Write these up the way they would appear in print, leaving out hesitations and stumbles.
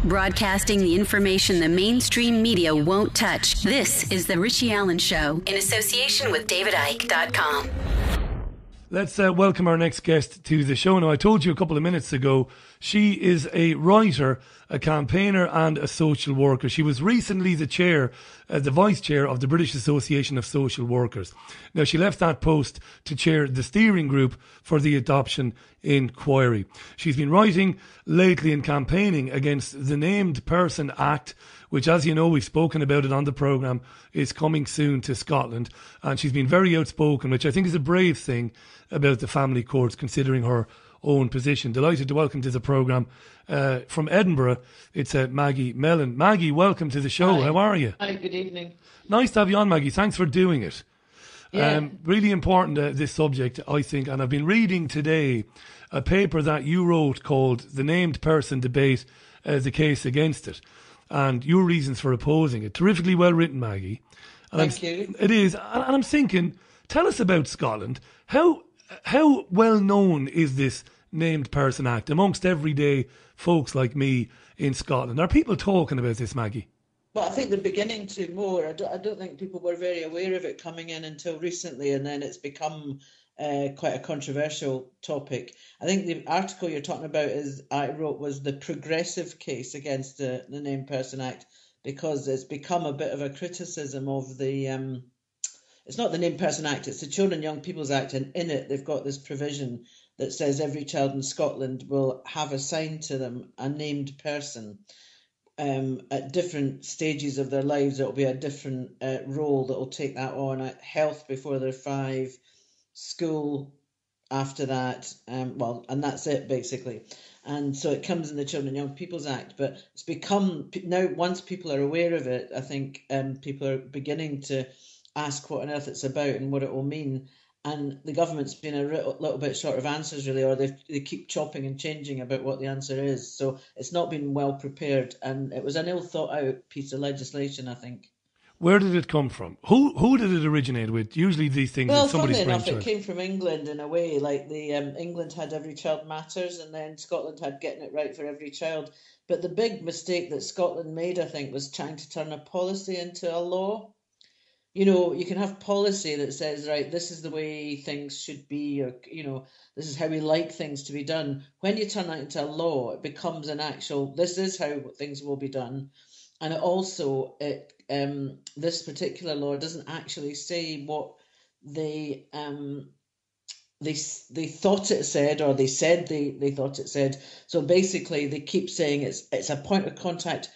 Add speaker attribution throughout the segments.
Speaker 1: Broadcasting the information the mainstream media won't touch. This is The Richie Allen Show in association with DavidIke.com.
Speaker 2: Let's welcome our next guest to the show. Now, I told you a couple of minutes ago, she is a writer, a campaigner and a social worker. She was recently the vice chair of the British Association of Social Workers. Now, she left that post to chair the steering group for the adoption inquiry. She's been writing lately and campaigning against the Named Person Act, which, as you know, we've spoken about it on the programme, is coming soon to Scotland. And she's been very outspoken, which I think is a brave thing about the family courts, considering her own position. Delighted to welcome to the programme from Edinburgh, it's Maggie Mellon. Maggie, welcome to the show.
Speaker 3: Hi.
Speaker 2: How are you?
Speaker 3: Hi, good evening.
Speaker 2: Nice to have you on, Maggie. Thanks for doing it.
Speaker 3: Yeah.
Speaker 2: Really important, this subject, I think. And I've been reading today a paper that you wrote called The Named Person Debate, the Case Against It, and your reasons for opposing it. Terrifically well written, Maggie. And
Speaker 3: Thank you.
Speaker 2: It is. And I'm thinking, tell us about Scotland. How well known is this Named Person Act amongst everyday folks like me in Scotland? Are people talking about this, Maggie?
Speaker 3: Well, I think they're beginning to more. I don't think people were very aware of it coming in until recently, and then it's become quite a controversial topic. I think the article you're talking about I wrote was the progressive case against the Named Person Act, because it's become a bit of a criticism of the. It's not the Named Person Act, it's the Children and Young People's Act, and in it they've got this provision that says every child in Scotland will have assigned to them a named person. At different stages of their lives, it'll be a different role that will take that on. Health before they're 5, school after that, and that's it basically. And so it comes in the Children and Young People's Act, but it's become, now once people are aware of it, I think people are beginning to ask what on earth it's about and what it will mean. And the government's been a little bit short of answers, really, or they keep chopping and changing about what the answer is. So it's not been well prepared, and it was an ill thought out piece of legislation, I think.
Speaker 2: Where did it come from? Who did it originate with? Usually these things are somebody's
Speaker 3: funnily enough,
Speaker 2: brainchild.
Speaker 3: it came from England in a way. Like England had Every Child Matters, and then Scotland had Getting It Right for Every Child. But the big mistake that Scotland made, I think, was trying to turn a policy into a law. You know, you can have policy that says, right, this is the way things should be, or, you know, this is how we like things to be done. When you turn that into a law, it becomes an actual, this is how things will be done. And it also, this particular law doesn't actually say what they thought it said, or they said they thought it said. So basically, they keep saying it's a point of contact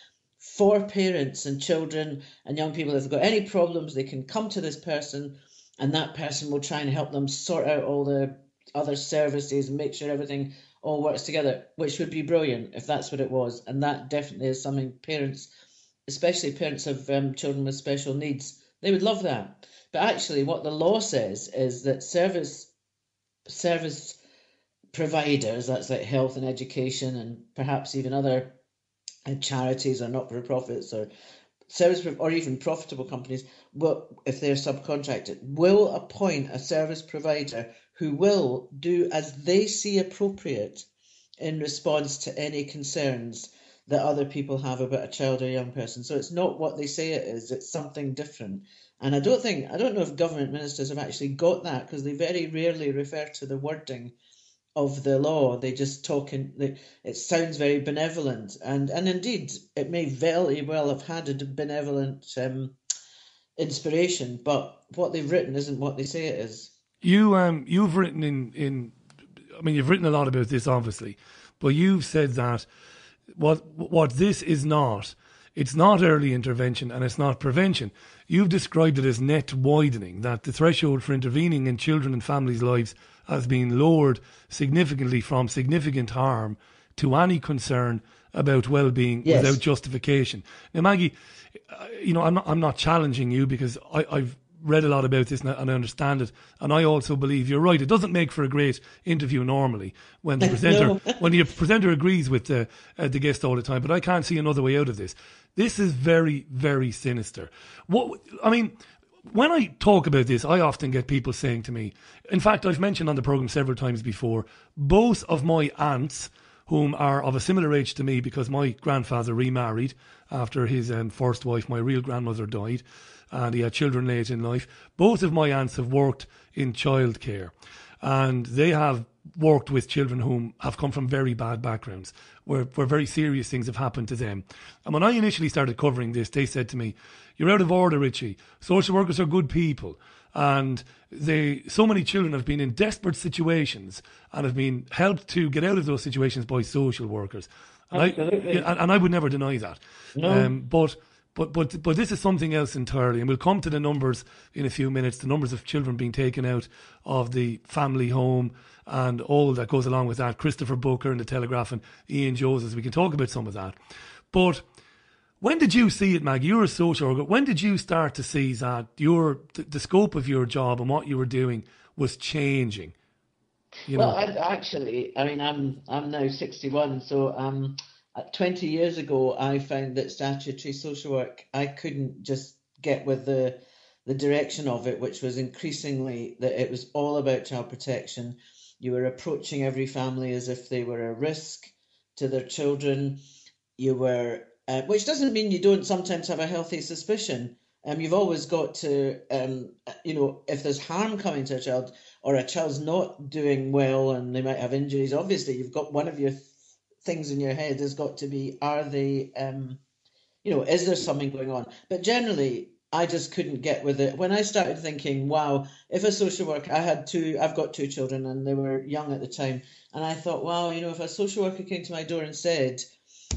Speaker 3: for parents and children and young people. If they've got any problems, they can come to this person, and that person will try and help them sort out all the other services and make sure everything all works together, which would be brilliant if that's what it was. And that definitely is something parents, especially parents of children with special needs, they would love that. But actually what the law says is that service providers, that's like health and education and perhaps even other charities or not-for-profits or service or even profitable companies, will, if they're subcontracted, will appoint a service provider who will do as they see appropriate in response to any concerns that other people have about a child or young person. So it's not what they say it is, it's something different. And I don't know if government ministers have actually got that, because they very rarely refer to the wording of the law. They just talk it sounds very benevolent, and indeed it may very well have had a benevolent inspiration, but what they've written isn't what they say it is.
Speaker 2: You've written you've written a lot about this, obviously, but you've said that what this is not, it's not early intervention and it's not prevention. You've described it as net widening, that the threshold for intervening in children and families' lives has been lowered significantly from significant harm to any concern about well-being. Yes. Without justification. Now, Maggie, I'm not challenging you, because I've read a lot about this and I understand it, and I also believe you're right. It doesn't make for a great interview normally when the presenter when the presenter agrees with the guest all the time, but I can't see another way out of this. This is very, very sinister. When I talk about this, I often get people saying to me, in fact, I've mentioned on the programme several times before, both of my aunts, whom are of a similar age to me, because my grandfather remarried after his first wife, my real grandmother, died, and he had children late in life. Both of my aunts have worked in childcare, and they have worked with children whom have come from very bad backgrounds, where very serious things have happened to them. And when I initially started covering this, they said to me, "You're out of order, Richie. Social workers are good people." And so many children have been in desperate situations and have been helped to get out of those situations by social workers. And
Speaker 3: Absolutely.
Speaker 2: I would never deny that.
Speaker 3: No.
Speaker 2: But this is something else entirely, and we'll come to the numbers in a few minutes. The numbers of children being taken out of the family home and all that goes along with that. Christopher Booker in the Telegraph and Ian Joseph. We can talk about some of that. But when did you see it, Maggie? You're a social worker. When did you start to see that the scope of your job and what you were doing was changing?
Speaker 3: Well, I'm now 61, so 20 years ago, I found that statutory social work, I couldn't just get with the direction of it, which was increasingly that it was all about child protection. You were approaching every family as if they were a risk to their children. You were, which doesn't mean you don't sometimes have a healthy suspicion. You've always got to, if there's harm coming to a child or a child's not doing well and they might have injuries, obviously you've got one of your things in your head has got to be, are they, is there something going on? But generally, I just couldn't get with it. When I started thinking, wow, if a social worker, I've got two children and they were young at the time. And I thought, wow, if a social worker came to my door and said,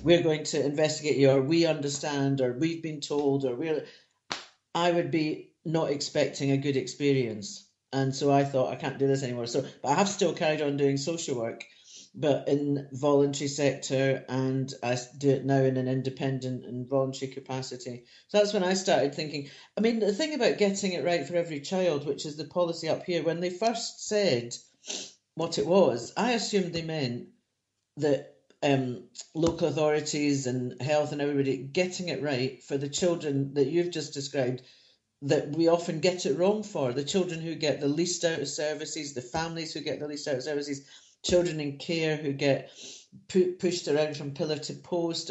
Speaker 3: we're going to investigate you, or we understand, or we've been told, I would be not expecting a good experience. And so I thought, I can't do this anymore. But I have still carried on doing social work, but in voluntary sector, and I do it now in an independent and voluntary capacity. So that's when I started thinking, the thing about getting it right for every child, which is the policy up here, when they first said what it was, I assumed they meant that local authorities and health and everybody getting it right for the children that you've just described, that we often get it wrong for, the children who get the least out of services, the families who get the least out of services, children in care who get pushed around from pillar to post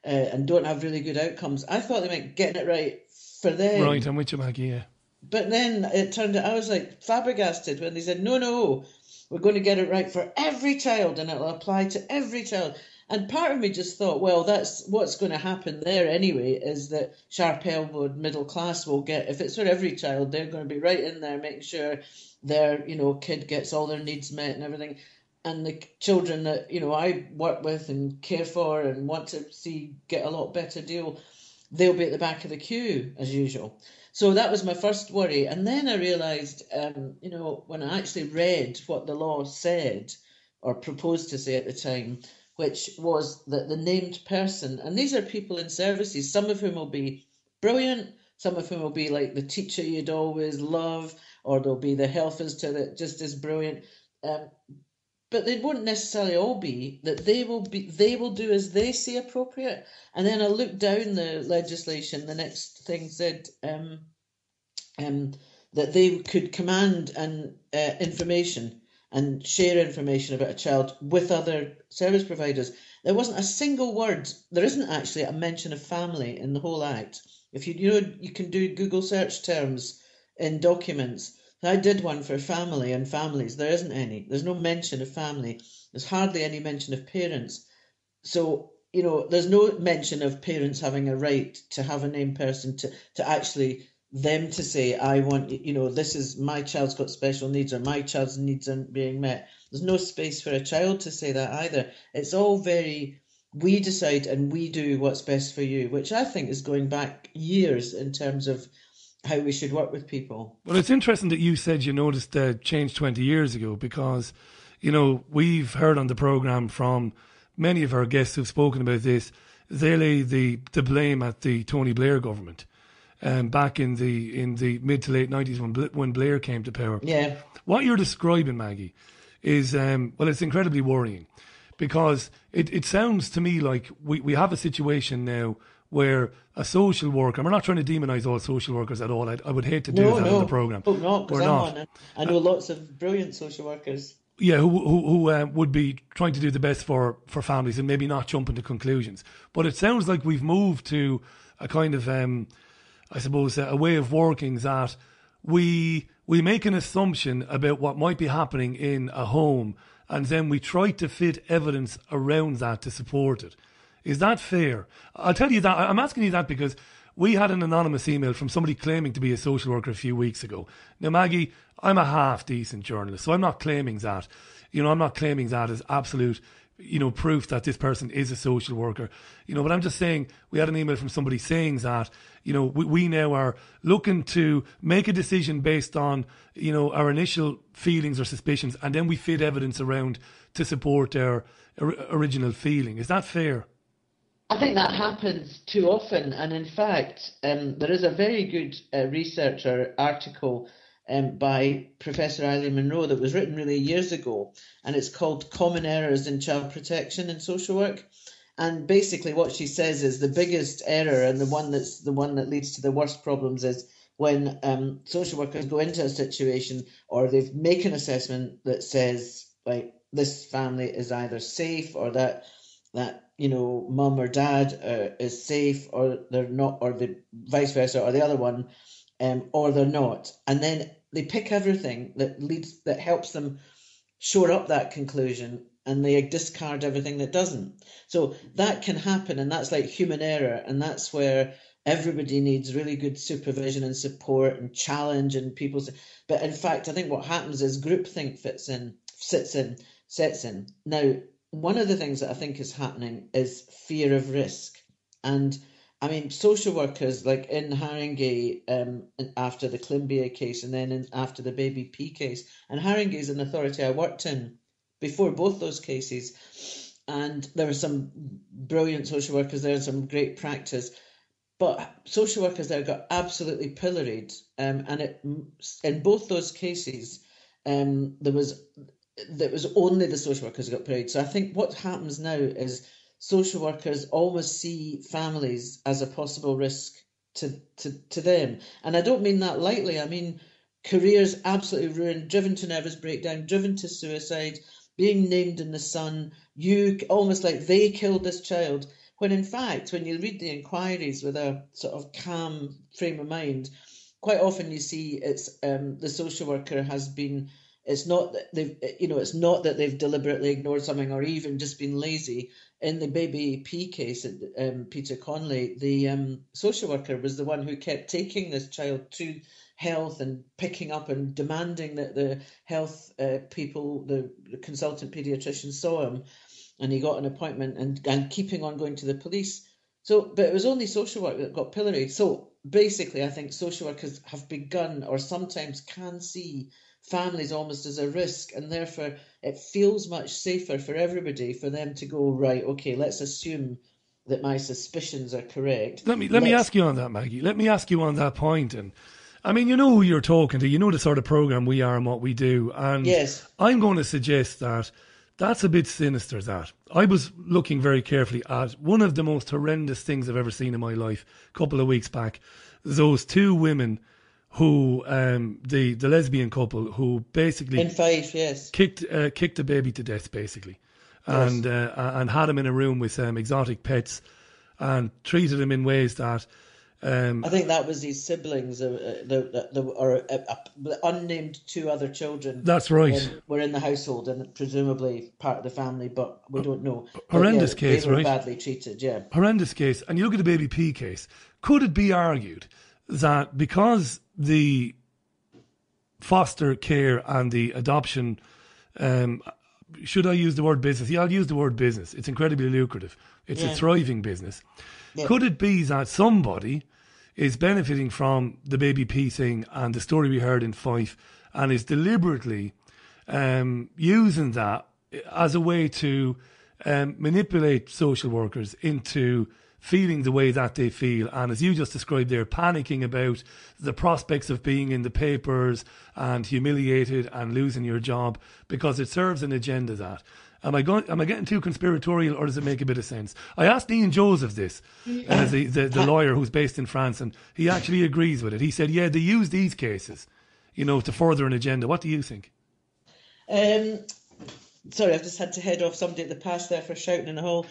Speaker 3: and don't have really good outcomes. I thought they meant getting it right for them.
Speaker 2: Right, I'm with you, Maggie, yeah.
Speaker 3: But then it turned out, I was like flabbergasted when they said, no, we're going to get it right for every child and it'll apply to every child. And part of me just thought, well, that's what's going to happen there anyway, is that sharp-elbowed middle class will get, if it's for every child, they're going to be right in there making sure their, kid gets all their needs met and everything. And the children that, I work with and care for and want to see get a lot better deal, they'll be at the back of the queue as usual. So that was my first worry. And then I realised, when I actually read what the law said or proposed to say at the time, which was that the named person, and these are people in services, some of whom will be brilliant, some of whom will be like the teacher you'd always love, or they'll be the health visitor that just is brilliant. But they won't necessarily all be, that they will do as they see appropriate. And then I looked down the legislation, the next thing said that they could command information and share information about a child with other service providers. There wasn't a single word, there isn't actually a mention of family in the whole Act. If you can do Google search terms in documents. I did one for family and families. There isn't any. There's no mention of family. There's hardly any mention of parents. So, there's no mention of parents having a right to have a named person to actually them to say, I want, this is my child's got special needs or my child's needs aren't being met. There's no space for a child to say that either. It's all very, we decide and we do what's best for you, which I think is going back years in terms of how we should work with people.
Speaker 2: Well, it's interesting that you said you noticed the change 20 years ago because, we've heard on the programme from many of our guests who've spoken about this, they lay the blame at the Tony Blair government. Back in the mid to late 90s when Blair came to power.
Speaker 3: Yeah.
Speaker 2: What you're describing, Maggie, is, it's incredibly worrying because it sounds to me like we have a situation now where a social worker, and we're not trying to demonise all social workers at all. I would hate to do that in the programme.
Speaker 3: Oh, no, because I'm on it. I know lots of brilliant social workers.
Speaker 2: Yeah, who would be trying to do the best for families and maybe not jumping to conclusions. But it sounds like we've moved to a kind of, I suppose, a way of working that we make an assumption about what might be happening in a home, and then we try to fit evidence around that to support it. Is that fair? I'll tell you that. I'm asking you that because we had an anonymous email from somebody claiming to be a social worker a few weeks ago. Now, Maggie, I'm a half-decent journalist, so I'm not claiming that. I'm not claiming that as absolute, proof that this person is a social worker. But I'm just saying we had an email from somebody saying that, we now are looking to make a decision based on, our initial feelings or suspicions, and then we fit evidence around to support our original feeling. Is that fair?
Speaker 3: I think that happens too often, and in fact, there is a very good researcher article by Professor Eileen Monroe that was written really years ago, and it's called Common Errors in Child Protection and Social Work. And basically what she says is the biggest error, and the one that leads to the worst problems, is when social workers go into a situation or they make an assessment that says, like, this family is either safe, or that mum or dad is safe, or they're not, or the vice versa, or the other one, or they're not. And then they pick everything that helps them shore up that conclusion, and they discard everything that doesn't. So that can happen, and that's like human error, and that's where everybody needs really good supervision and support and challenge and people. But in fact, I think what happens is groupthink sets in. Now, one of the things that I think is happening is fear of risk. And I mean, social workers, like in Haringey, after the Climbia case, and then after the Baby P case, and Haringey is an authority I worked in before both those cases, and there were some brilliant social workers there and some great practice, but social workers there got absolutely pilloried, and in both those cases, there was only the social workers who got pilloried. So I think what happens now is social workers almost see families as a possible risk to them. And I don't mean that lightly. I mean, careers absolutely ruined, driven to nervous breakdown, driven to suicide, being named in the Sun, almost like they killed this child. When in fact, when you read the inquiries with a sort of calm frame of mind, quite often you see it's the social worker has been. It's not that they've deliberately ignored something or even just been lazy. In the Baby P case, Peter Conley, the social worker was the one who kept taking this child to health and picking up and demanding that the health people, the consultant paediatrician, saw him, and he got an appointment, and keeping on going to the police. So, but it was only social work that got pilloried. So basically, I think social workers have begun, or sometimes can see, families almost as a risk, and therefore it feels much safer for everybody for them to go, right, okay, let's assume that my suspicions are correct.
Speaker 2: Let me ask you on that, Maggie. Let me ask you on that point. And I mean, you know who you're talking to, you know the sort of programme we are and what we do. And
Speaker 3: yes,
Speaker 2: I'm going to suggest that that's a bit sinister, that. I was looking very carefully at one of the most horrendous things I've ever seen in my life a couple of weeks back. Those two women who, the lesbian couple who basically
Speaker 3: in Fife, yes,
Speaker 2: kicked the baby to death, basically, yes. And had him in a room with exotic pets and treated him in ways that
Speaker 3: I think that was his siblings, the unnamed two other children.
Speaker 2: That's right.
Speaker 3: Were in the household and presumably part of the family, but we don't know.
Speaker 2: Horrendous case,
Speaker 3: they were
Speaker 2: right?
Speaker 3: Badly treated, yeah.
Speaker 2: Horrendous case. And you look at the Baby P case. Could it be argued that because the foster care and the adoption, should I use the word business? Yeah, I'll use the word business. It's incredibly lucrative. It's a thriving business. Yeah. Could it be that somebody is benefiting from the Baby P thing and the story we heard in Fife, and is deliberately using that as a way to manipulate social workers into feeling the way that they feel, and as you just described there, panicking about the prospects of being in the papers and humiliated and losing your job because it serves an agenda that. Am I getting too conspiratorial, or does it make a bit of sense? I asked Ian Joseph this, the lawyer who's based in France, and he actually agrees with it. He said, yeah, they use these cases, to further an agenda. What do you think?
Speaker 3: Sorry, I've just had to head off somebody at the pass there for shouting in the hall.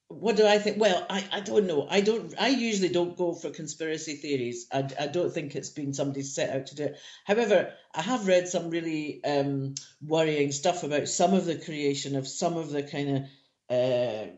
Speaker 3: What do I think? Well, I don't know. I usually don't go for conspiracy theories. I don't think it's been somebody set out to do it. However, I have read some really worrying stuff about some of the creation of some of the kind of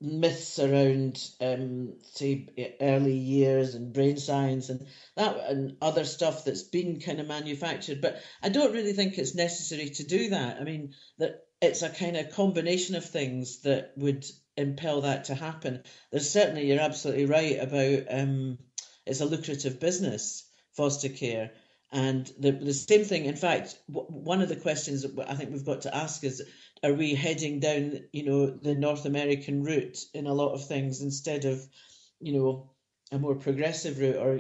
Speaker 3: myths around, say, early years and brain science and that and other stuff that's been kind of manufactured. But I don't really think it's necessary to do that. I mean, that it's a kind of combination of things that would impel that to happen. There's certainly, you're absolutely right about it's a lucrative business, foster care. And the same thing, in fact, one of the questions that I think we've got to ask is, are we heading down, the North American route in a lot of things instead of, a more progressive route? Or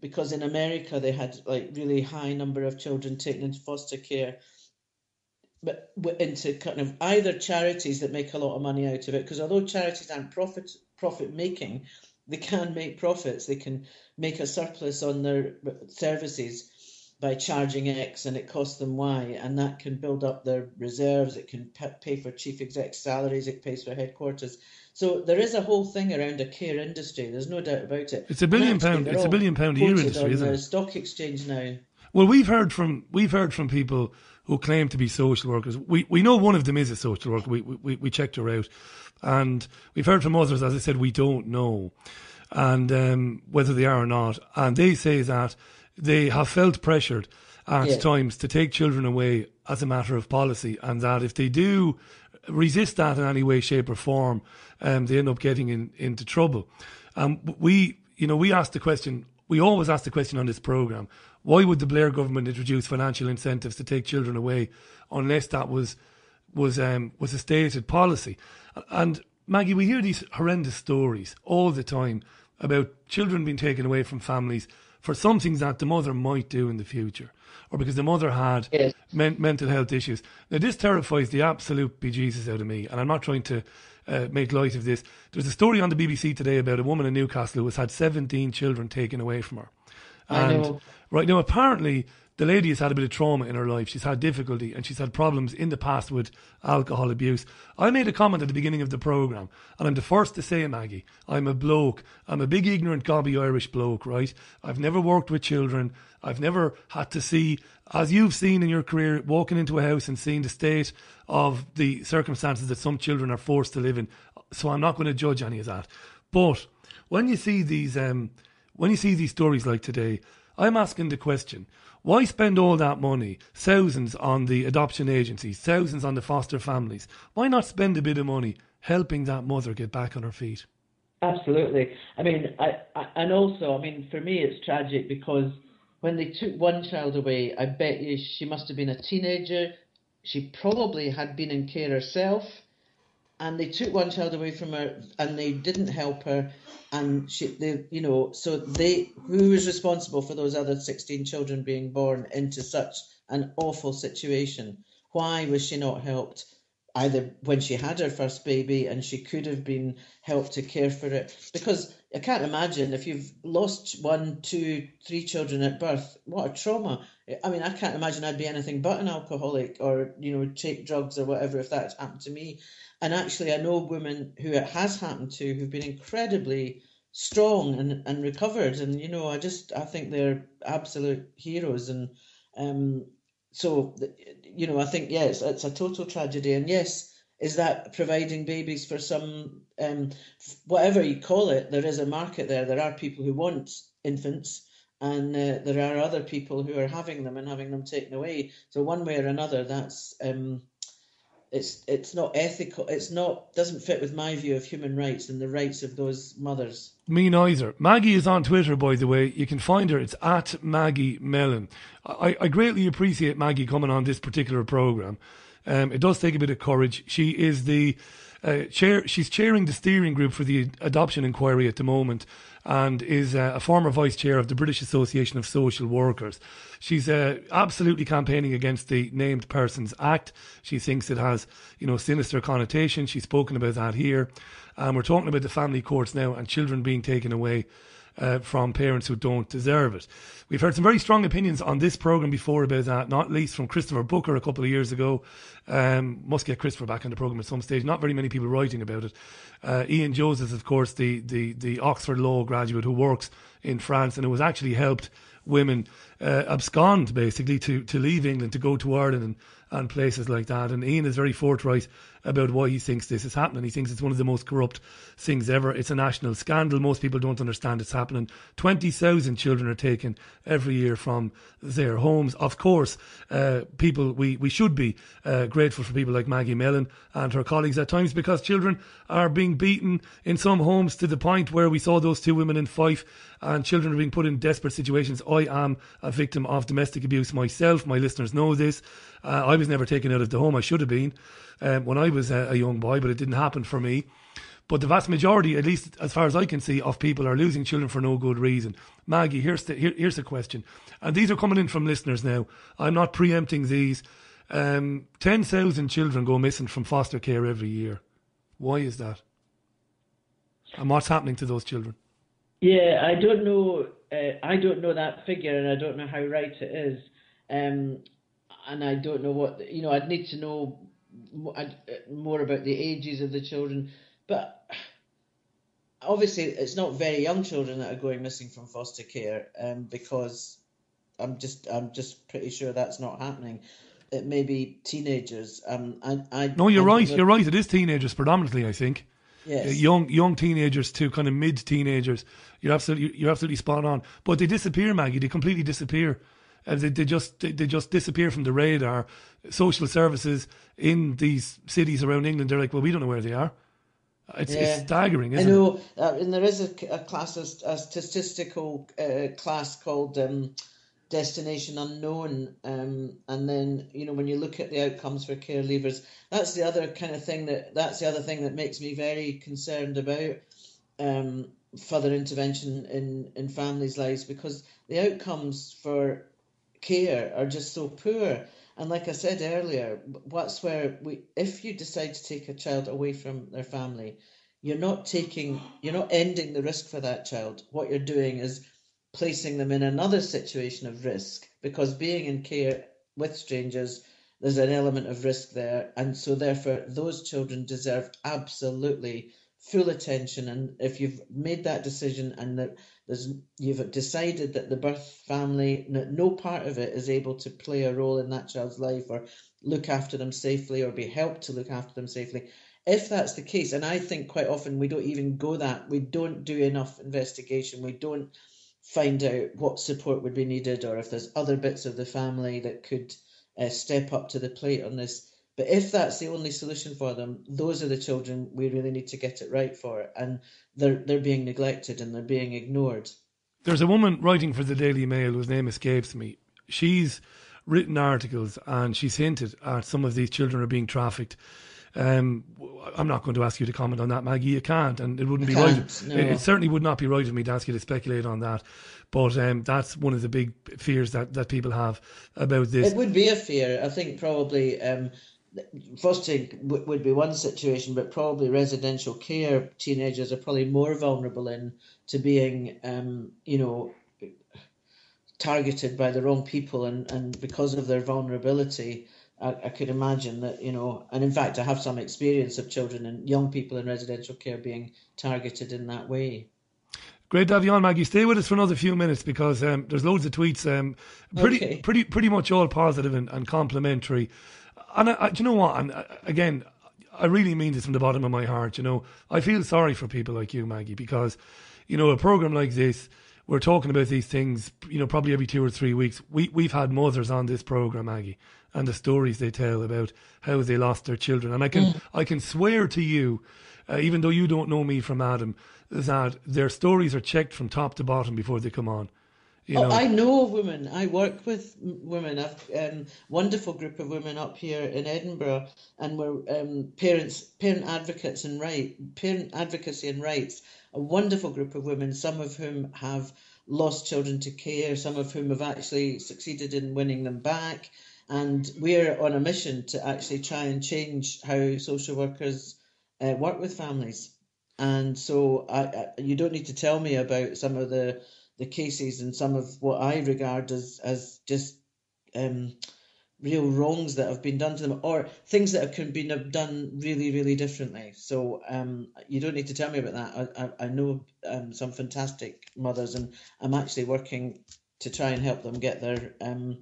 Speaker 3: because in America they had like really high number of children taken into foster care, but into kind of either charities that make a lot of money out of it, because although charities aren't profit making, they can make profits. They can make a surplus on their services by charging X and it costs them Y, and that can build up their reserves. It can pay for chief exec salaries. It pays for headquarters. So there is a whole thing around a care industry. There's no doubt about it.
Speaker 2: It's £1 billion. It's £1 billion a year industry, isn't it?
Speaker 3: The stock exchange now.
Speaker 2: Well, we've heard from people who claim to be social workers. We know one of them is a social worker. We checked her out, and we've heard from others. As I said, we don't know, and whether they are or not. And they say that they have felt pressured at times to take children away as a matter of policy, and that if they do resist that in any way, shape, or form, they end up getting into trouble. We asked the question. We always ask the question on this programme: why would the Blair government introduce financial incentives to take children away, unless that was a stated policy? And Maggie, we hear these horrendous stories all the time about children being taken away from families for some things that the mother might do in the future, or because the mother had mental health issues. Now, this terrifies the absolute bejesus out of me, and I'm not trying to make light of this. There's a story on the BBC today about a woman in Newcastle who has had 17 children taken away from her. And right now, apparently, the lady has had a bit of trauma in her life. She's had difficulty and she's had problems in the past with alcohol abuse. I made a comment at the beginning of the programme, and I'm the first to say, Maggie, I'm a bloke. I'm a big ignorant gobby Irish bloke, right? I've never worked with children. I've never had to see, as you've seen in your career, walking into a house and seeing the state of the circumstances that some children are forced to live in. So I'm not going to judge any of that. But when you see these stories like today, I'm asking the question, why spend all that money, thousands on the adoption agencies, thousands on the foster families? Why not spend a bit of money helping that mother get back on her feet?
Speaker 3: Absolutely. I mean, for me, it's tragic because when they took one child away, I bet you she must have been a teenager. She probably had been in care herself, and they took one child away from her and they didn't help her. And who was responsible for those other 16 children being born into such an awful situation? Why was she not helped either when she had her first baby and she could have been helped to care for it? Because I can't imagine if you've lost 1, 2, 3 children at birth, what a trauma. I mean, I can't imagine I'd be anything but an alcoholic or, take drugs or whatever if that happened to me. And actually, I know women who it has happened to who've been incredibly strong and recovered. And, I think they're absolute heroes. And I think, yes, it's a total tragedy. And yes, is that providing babies for some, whatever you call it, there is a market there. There are people who want infants. And there are other people who are having them and having them taken away. So one way or another, that's it's not ethical. Doesn't fit with my view of human rights and the rights of those mothers.
Speaker 2: Me neither. Maggie is on Twitter, by the way. You can find her. It's at Maggie Mellon. I greatly appreciate Maggie coming on this particular programme. It does take a bit of courage. She is the she's chairing the steering group for the adoption inquiry at the moment, and is a former vice chair of the British Association of Social Workers. She's absolutely campaigning against the Named Persons Act. She thinks it has, sinister connotations. She's spoken about that here. We're talking about the family courts now and children being taken away. from parents who don't deserve it. We've heard some very strong opinions on this programme before about that, not least from Christopher Booker a couple of years ago. Must get Christopher back on the programme at some stage. Not very many people writing about it. Ian Joseph, of course, the Oxford Law graduate who works in France and who has actually helped women abscond, basically, to leave England, to go to Ireland and places like that. And Ian is very forthright about why he thinks this is happening. He thinks it's one of the most corrupt things ever. It's a national scandal. Most people don't understand it's happening. 20,000 children are taken every year from their homes. Of course, we should be grateful for people like Maggie Mellon and her colleagues at times, because children are being beaten in some homes to the point where we saw those two women in Fife, and children are being put in desperate situations. I am a victim of domestic abuse myself. My listeners know this. I was never taken out of the home. I should have been when I was a young boy, but it didn't happen for me. But the vast majority, at least as far as I can see, of people are losing children for no good reason. Maggie, here's the question. And these are coming in from listeners now. I'm not preempting these. 10,000 children go missing from foster care every year. Why is that? And what's happening to those children?
Speaker 3: Yeah, I don't know. I don't know that figure, and I don't know how right it is. And I don't know what, I'd need to know more about the ages of the children. But obviously, it's not very young children that are going missing from foster care, because I'm just pretty sure that's not happening. It may be teenagers.
Speaker 2: No, you're right. You're right. It is teenagers predominantly, I think.
Speaker 3: Yes.
Speaker 2: Young teenagers to kind of mid-teenagers. You're absolutely spot on. But they disappear, Maggie. They completely disappear. They just disappear from the radar. Social services in these cities around England, they're like, well, we don't know where they are. It's staggering, isn't it?
Speaker 3: I know, and there is a statistical class called Destination Unknown, and then when you look at the outcomes for care leavers, that's the other thing that makes me very concerned about further intervention in families' lives, because the outcomes for care are just so poor. And like I said earlier, that's where if you decide to take a child away from their family, you're not ending the risk for that child. What you're doing is placing them in another situation of risk, because being in care with strangers, there's an element of risk there. And so therefore, those children deserve absolutely full attention. And if you've made that decision and you've decided that the birth family, no part of it is able to play a role in that child's life or look after them safely or be helped to look after them safely, if that's the case, and I think quite often we don't even go that, we don't do enough investigation, we don't find out what support would be needed or if there's other bits of the family that could step up to the plate on this. But if that's the only solution for them, those are the children we really need to get it right for. And they're being neglected and they're being ignored.
Speaker 2: There's a woman writing for the Daily Mail whose name escapes me. She's written articles and she's hinted at some of these children are being trafficked. I'm not going to ask you to comment on that, Maggie. You can't, and it wouldn't be right. No. It certainly would not be right of me to ask you to speculate on that. But that's one of the big fears that people have about this.
Speaker 3: It would be a fear. I think probably fostering would be one situation, but probably residential care teenagers are probably more vulnerable to being, targeted by the wrong people, and because of their vulnerability. I could imagine that, and in fact, I have some experience of children and young people in residential care being targeted in that way.
Speaker 2: Great to have you on, Maggie. Stay with us for another few minutes because there's loads of tweets, pretty much all positive and complimentary. And do you know what? And again, I really mean this from the bottom of my heart. I feel sorry for people like you, Maggie, because a program like this, we're talking about these things, probably every 2 or 3 weeks. We've had mothers on this program, Maggie, and the stories they tell about how they lost their children. And I can swear to you, even though you don't know me from Adam, that their stories are checked from top to bottom before they come on.
Speaker 3: I know women. I work with women. I've wonderful group of women up here in Edinburgh, and we're parent advocacy and rights. A wonderful group of women, some of whom have lost children to care, some of whom have actually succeeded in winning them back. And we're on a mission to actually try and change how social workers work with families. And so you don't need to tell me about some of the cases and some of what I regard as just real wrongs that have been done to them, or things that have been done really, really differently. So you don't need to tell me about that. I know some fantastic mothers, and I'm actually working to try and help them get their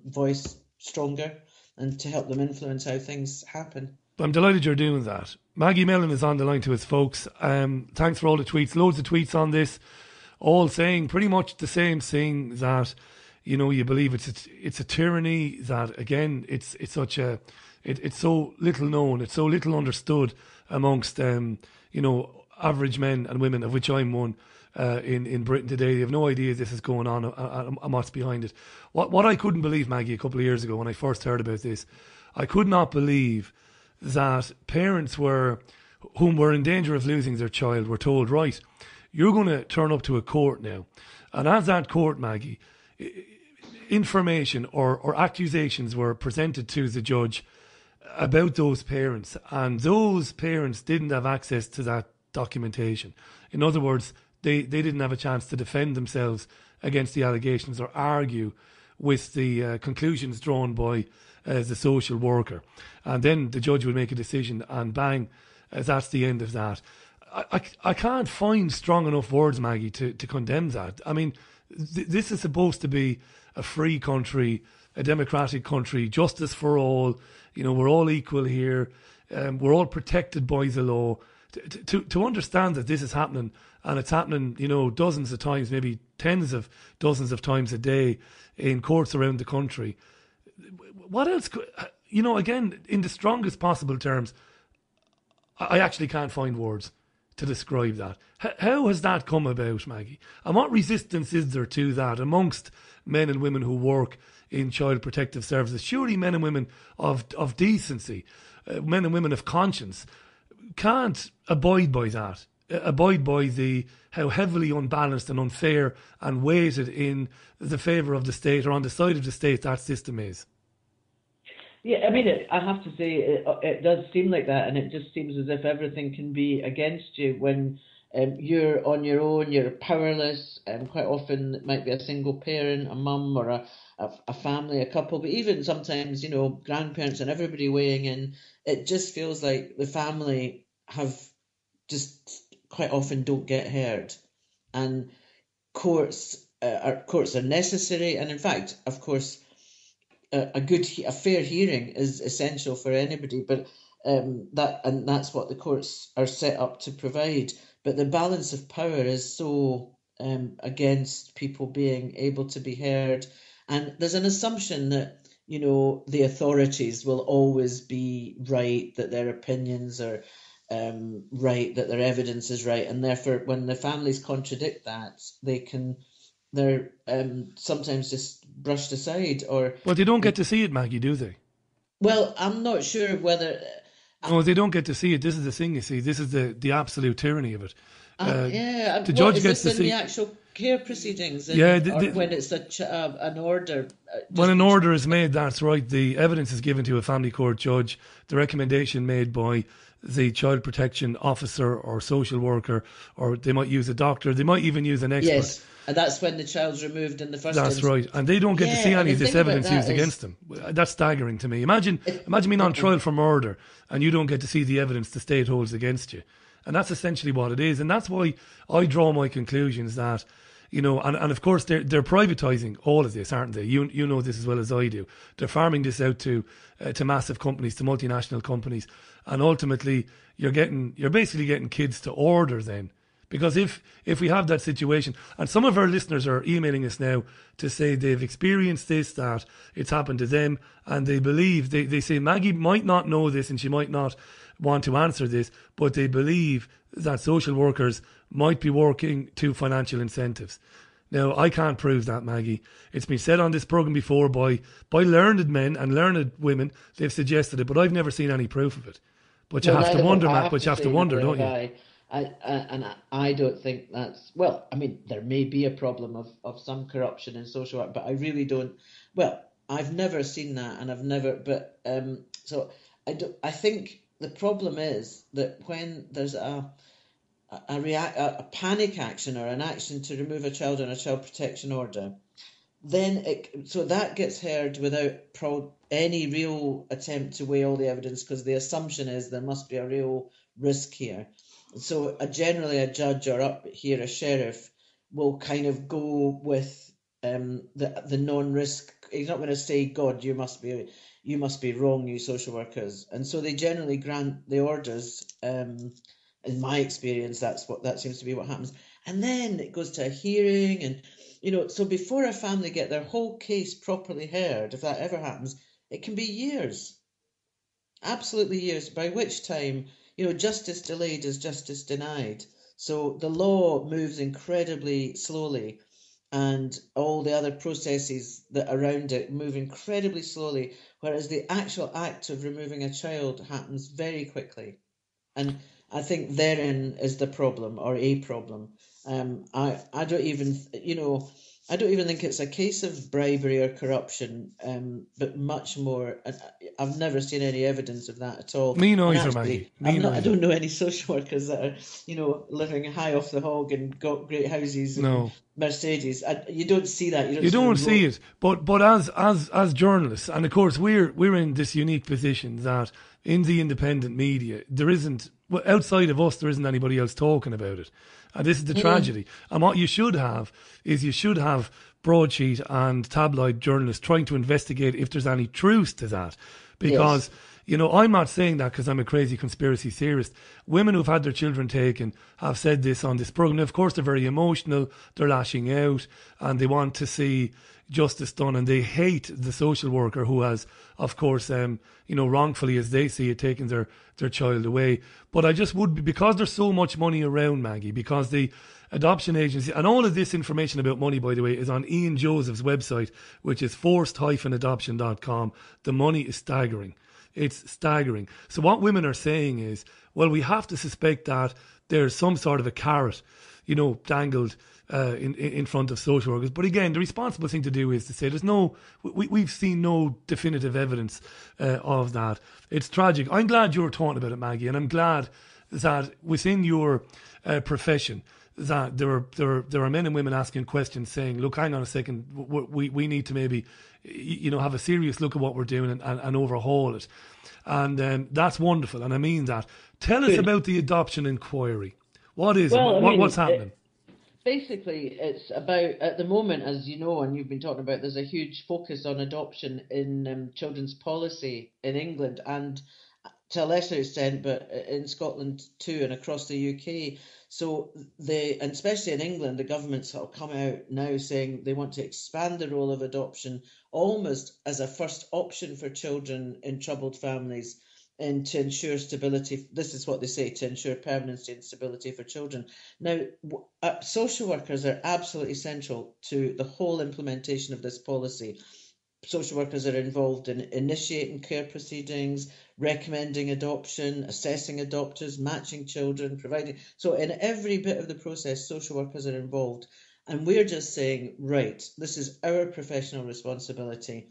Speaker 3: voice stronger and to help them influence how things happen.
Speaker 2: I'm delighted you're doing that. Maggie Mellon is on the line to us, folks. Thanks for all the tweets. Loads of tweets on this, all saying pretty much the same thing, that, you know, you believe it's a tyranny, that, again, it's so little known, it's so little understood amongst, you know, average men and women, of which I'm one, in Britain today. They have no idea this is going on and what's behind it. What I couldn't believe, Maggie, a couple of years ago when I first heard about this, I could not believe that parents whom were in danger of losing their child were told, right, you're going to turn up to a court now. And as that court, Maggie, information or accusations were presented to the judge about those parents, and those parents didn't have access to that documentation. In other words, they didn't have a chance to defend themselves against the allegations or argue with the conclusions drawn by the social worker. And then the judge would make a decision, and bang, that's the end of that. I can't find strong enough words, Maggie, to condemn that. I mean, this is supposed to be a free country, a democratic country, justice for all. You know, we're all equal here. We're all protected by the law. To understand that this is happening, and it's happening, you know, dozens of times, maybe tens of dozens of times a day in courts around the country. What else? You know, again, in the strongest possible terms, I actually can't find words to describe that. How has that come about, Maggie? And what resistance is there to that amongst men and women who work in child protective services? Surely men and women of decency, men and women of conscience, can't abide by that. Abide by how heavily unbalanced and unfair and weighted in the favour of the state, or on the side of the state, that system is.
Speaker 3: Yeah, I mean, I have to say, it does seem like that, and it just seems as if everything can be against you when you're on your own, you're powerless, and quite often it might be a single parent, a mum, or a family, a couple, but even sometimes, you know, grandparents and everybody weighing in. It just feels like the family have just quite often don't get heard, and courts are necessary, and in fact, of course, a fair hearing is essential for anybody, but that's what the courts are set up to provide. But the balance of power is so against people being able to be heard, and there's an assumption that, you know, the authorities will always be right, that their opinions are right, that their evidence is right, and therefore when the families contradict that, they're sometimes just brushed aside. Or
Speaker 2: well, they don't get to see it, Maggie, do they?
Speaker 3: Well, I'm not sure whether.
Speaker 2: No, they don't get to see it. This is the thing, you see. This is the absolute tyranny of it.
Speaker 3: The judge gets to see the actual care proceedings. When it's an order.
Speaker 2: When an order is made, that's right. The evidence is given to a family court judge. The recommendation made by the child protection officer or social worker, or they might use a doctor. They might even use an expert.
Speaker 3: Yes, and that's when the child's removed in the first instance.
Speaker 2: That's right. And they don't get to see any of this evidence used against them. That's staggering to me. Imagine being on trial for murder and you don't get to see the evidence the state holds against you. And that's essentially what it is. And that's why I draw my conclusions that, you know, and of course they're privatising all of this, aren't they? You know this as well as I do. They're farming this out to massive companies, to multinational companies, and ultimately you're basically getting kids to order then. Because if we have that situation, and some of our listeners are emailing us now to say they've experienced this, that it's happened to them, and they believe, they say Maggie might not know this and she might not want to answer this, but they believe that social workers might be working to financial incentives. Now, I can't prove that, Maggie. It's been said on this programme before by learned men and learned women. They've suggested it, but I've never seen any proof of it. But you have to wonder, Matt, but you have to wonder, don't you?
Speaker 3: I don't think that's... Well, I mean, there may be a problem of some corruption in social work, but I really don't... Well, I've never seen that, and I've never... But, so, I think the problem is that when there's a a panic action or an action to remove a child on a child protection order, then so that gets heard without any real attempt to weigh all the evidence, because the assumption is there must be a real risk here. So generally a judge, or up here a sheriff, will kind of go with the non-risk. He's not going to say, God, you must be wrong, you social workers. And so they generally grant the orders. In my experience, that seems to be what happens. And then it goes to a hearing, and so before a family get their whole case properly heard, if that ever happens, it can be years, absolutely years, by which time, justice delayed is justice denied. So the law moves incredibly slowly, and all the other processes that around it move incredibly slowly, whereas the actual act of removing a child happens very quickly. And I think therein is the problem, or a problem. I don't even think it's a case of bribery or corruption, but much more. I've never seen any evidence of that at all.
Speaker 2: Me neither, Maggie.
Speaker 3: I don't know any social workers that are, living high off the hog and got great houses and Mercedes. You don't see that.
Speaker 2: You don't see it. But as journalists, and of course we're in this unique position that in the independent media there isn't, outside of us, there isn't anybody else talking about it. And this is the tragedy. And what you should have broadsheet and tabloid journalists trying to investigate if there's any truth to that. Because, I'm not saying that because I'm a crazy conspiracy theorist. Women who've had their children taken have said this on this programme. Of course, they're very emotional, they're lashing out, and they want to see justice done, and they hate the social worker who has, of course, wrongfully, as they see it, taken their child away. But I just would be, because there's so much money around, Maggie, because the adoption agency, and all of this information about money, by the way, is on Ian Joseph's website, which is forced-adoption.com. The money is staggering. It's staggering. So what women are saying is, well, we have to suspect that there's some sort of a carrot, dangled in front of social workers. But again, the responsible thing to do is to say we've seen no definitive evidence of that. It's tragic. I'm glad you're talking about it, Maggie, and I'm glad that within your profession that there are men and women asking questions, saying, look, hang on a second, we need to maybe have a serious look at what we're doing and overhaul it. And that's wonderful, and I mean that. Tell us about the adoption inquiry. What is it? What's happening?
Speaker 3: Basically, it's about, at the moment, as you know, and you've been talking about, there's a huge focus on adoption in children's policy in England, and to a lesser extent, but in Scotland too, and across the UK. So and especially in England, the government's sort of come out now saying they want to expand the role of adoption almost as a first option for children in troubled families, and to ensure stability. This is what they say, to ensure permanency and stability for children. Now, social workers are absolutely central to the whole implementation of this policy. Social workers are involved in initiating care proceedings, recommending adoption, assessing adopters, matching children, providing. So in every bit of the process, social workers are involved. And we're just saying, right, this is our professional responsibility.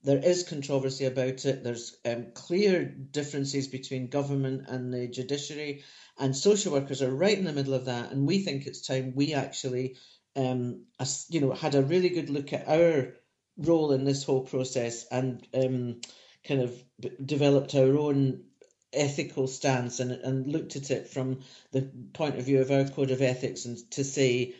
Speaker 3: There is controversy about it. There's clear differences between government and the judiciary, and social workers are right in the middle of that. And we think it's time we actually, had a really good look at our role in this whole process, and kind of developed our own ethical stance and looked at it from the point of view of our code of ethics, and to say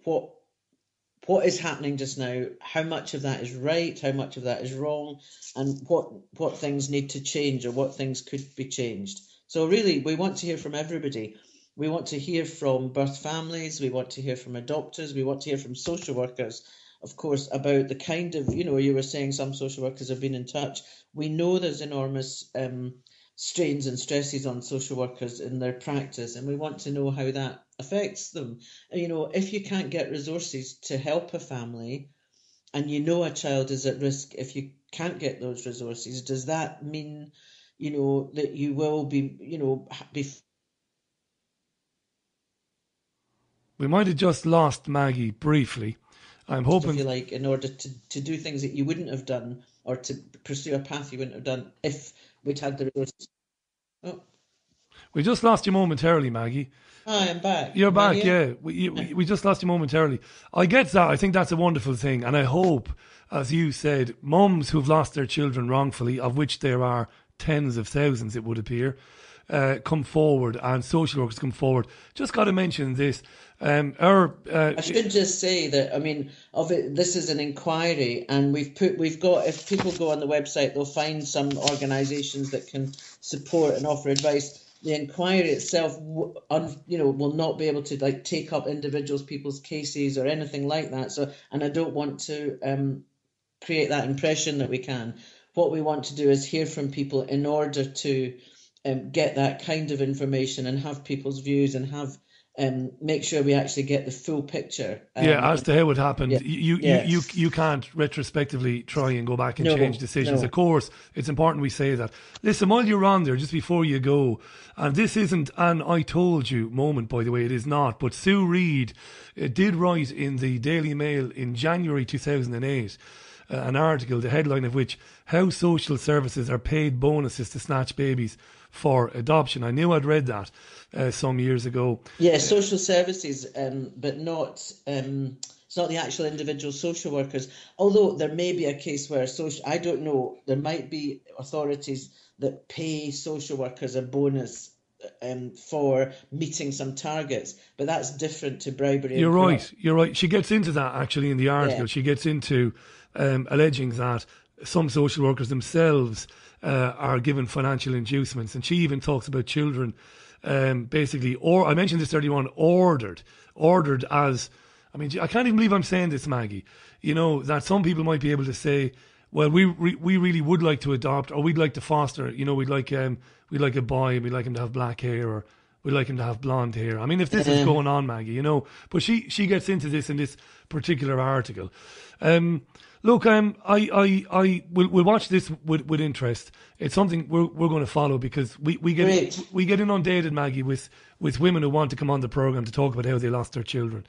Speaker 3: what is happening just now, how much of that is right, how much of that is wrong, and what things need to change, or what things could be changed. So really, we want to hear from everybody. We want to hear from birth families, we want to hear from adopters, we want to hear from social workers, of course, about the kind of, you were saying some social workers have been in touch. We know there's enormous strains and stresses on social workers in their practice, and we want to know how that affects them. If you can't get resources to help a family, and a child is at risk, if you can't get those resources, does that mean, that you will be,
Speaker 2: We might have just lost Maggie briefly. I'm hoping,
Speaker 3: if you like, in order to do things that you wouldn't have done, or to pursue a path you wouldn't have done if we'd had the resources. Oh.
Speaker 2: We just lost you momentarily, Maggie.
Speaker 3: Hi, I'm back.
Speaker 2: You're
Speaker 3: Am I
Speaker 2: back,
Speaker 3: here?
Speaker 2: yeah. We just lost you momentarily. I get that. I think that's a wonderful thing. And I hope, as you said, mums who've lost their children wrongfully, of which there are tens of thousands, it would appear, come forward, and social workers come forward. Just got to mention this.
Speaker 3: I should just say that, I mean, this is an inquiry, and we've got, if people go on the website, they'll find some organisations that can support and offer advice. The inquiry itself, will not be able to take up people's cases or anything like that. So, and I don't want to create that impression that we can. What we want to do is hear from people in order to get that kind of information and have people's views and have make sure we actually get the full picture.
Speaker 2: As to how it happened.
Speaker 3: Yeah.
Speaker 2: You can't retrospectively try and go back and change decisions.
Speaker 3: No.
Speaker 2: Of course, it's important we say that. Listen, while you're on there, just before you go, and this isn't an I told you moment, by the way, it is not, but Sue Reid did write in the Daily Mail in January 2008 an article, the headline of which, How Social Services Are Paid Bonuses to Snatch Babies for Adoption. I knew I'd read that some years ago.
Speaker 3: Yeah, social services, but not it's not the actual individual social workers. Although there may be a case where I don't know, there might be authorities that pay social workers a bonus for meeting some targets, but that's different to bribery.
Speaker 2: You're right. She gets into that actually in the article. Yeah. She gets into alleging that some social workers themselves are given financial inducements, and she even talks about children basically, or I mentioned this earlier on, ordered as, I mean, I can't even believe I'm saying this, Maggie, that some people might be able to say, well, we really would like to adopt, or we'd like to foster, we'd like a boy, we'd like him to have black hair, or we'd like him to have blonde hair. I mean, if this is going on, Maggie, but she gets into this in this particular article. Look, we'll watch this with interest. It's something we're going to follow, because we get inundated, Maggie, with women who want to come on the programme to talk about how they lost their children.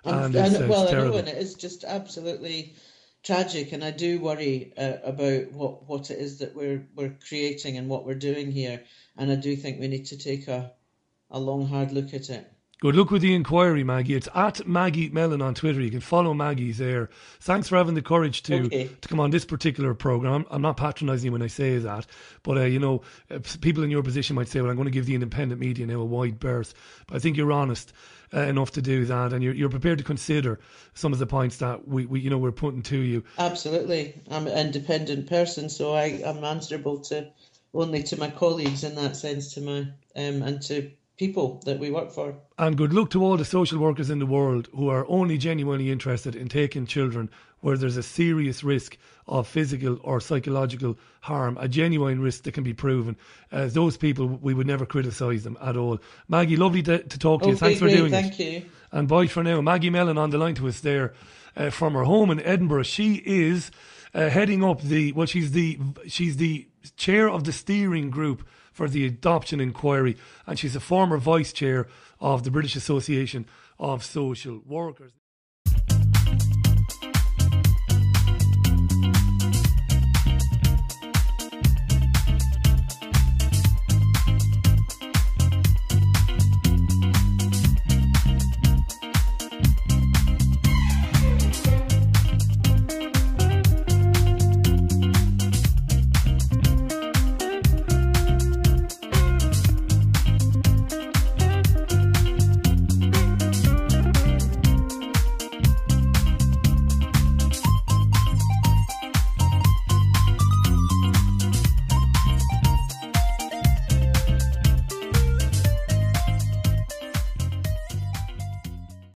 Speaker 2: And it's terrible.
Speaker 3: I know, and it is just absolutely tragic, and I do worry about what it is that we're creating and what we're doing here, and I do think we need to take a long, hard look at it.
Speaker 2: Good luck with the inquiry, Maggie. It's at Maggie Mellon on Twitter. You can follow Maggie's there. Thanks for having the courage to come on this particular programme. I'm not patronising you when I say that, but people in your position might say, well, I'm going to give the independent media now a wide berth. But I think you're honest enough to do that, and you're prepared to consider some of the points that we're putting to you.
Speaker 3: Absolutely. I'm an independent person, so I'm answerable only to my colleagues in that sense, to my and to people that we work for.
Speaker 2: And good luck to all the social workers in the world who are only genuinely interested in taking children where there's a serious risk of physical or psychological harm, a genuine risk that can be proven. As those people, we would never criticise them at all. Maggie, lovely to talk to you. Thanks for doing it.
Speaker 3: Thank you.
Speaker 2: And bye for now. Maggie Mellon on the line to us there from her home in Edinburgh. She is heading up she's the chair of the steering group for the adoption inquiry, and she's a former vice chair of the British Association of Social Workers.